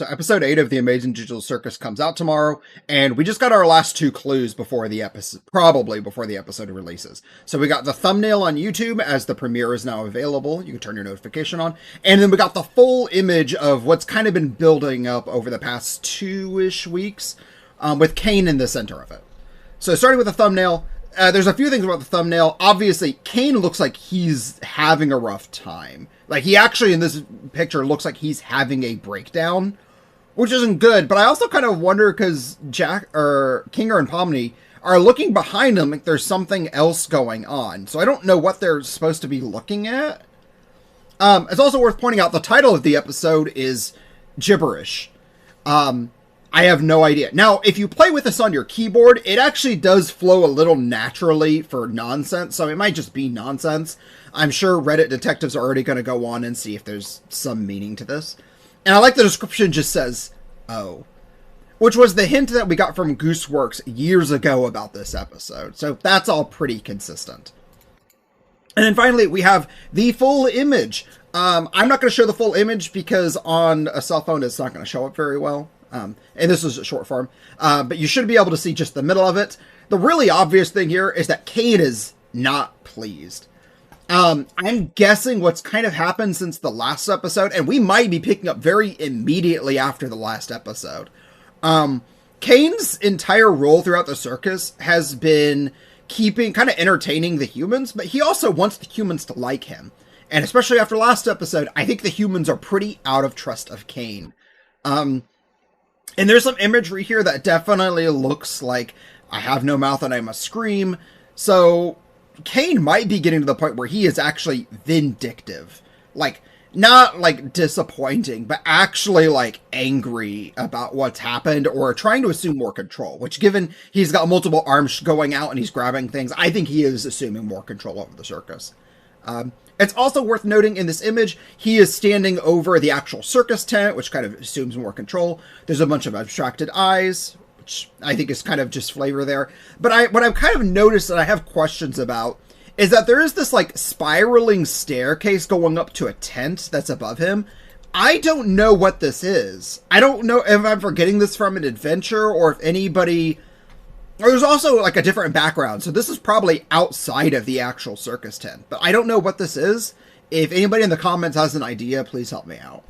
So episode 8 of the Amazing Digital Circus comes out tomorrow, and we just got our last 2 clues before the episode, probably before the episode releases. So we got the thumbnail on YouTube, as the premiere is now available. You can turn your notification on. And then we got the full image of what's kind of been building up over the past 2-ish weeks, with Kane in the center of it. So starting with the thumbnail, there's a few things about the thumbnail. Obviously, Kane looks like he's having a rough time. Like, he actually, in this picture, looks like he's having a breakdown, which isn't good. But I also kind of wonder, because Kinger and Pomni are looking behind him like there's something else going on. So I don't know what they're supposed to be looking at. It's also worth pointing out the title of the episode is gibberish. I have no idea. Now, if you play with this on your keyboard, it actually does flow a little naturally for nonsense, so it might just be nonsense. I'm sure Reddit detectives are already going to go on and see if there's some meaning to this. And I like the description just says, "Oh," which was the hint that we got from Gooseworks years ago about this episode, so that's all pretty consistent. And then finally, we have the full image. I'm not going to show the full image because on a cell phone it's not going to show up very well. And this is a short form, but you should be able to see just the middle of it. The really obvious thing here is that Kane is not pleased. I'm guessing what's kind of happened since the last episode, and we might be picking up very immediately after the last episode. Kane's entire role throughout the circus has been kind of entertaining the humans, but he also wants the humans to like him. And especially after last episode, I think the humans are pretty out of trust of Kane. And there's some imagery here that definitely looks like I have no mouth and I must scream. So Kane might be getting to the point where he is actually vindictive. Like, not like disappointing, but actually like angry about what's happened or trying to assume more control. Which, given he's got multiple arms going out and he's grabbing things, I think he is assuming more control over the circus. It's also worth noting in this image, he is standing over the actual circus tent, which kind of assumes more control. There's a bunch of abstracted eyes, which I think is kind of just flavor there. But what I've kind of noticed that I have questions about is that there is this like spiraling staircase going up to a tent that's above him. I don't know what this is. I don't know if I'm forgetting this from an adventure or if anybody... Or there's also like a different background, so this is probably outside of the actual circus tent. But I don't know what this is. If anybody in the comments has an idea, please help me out.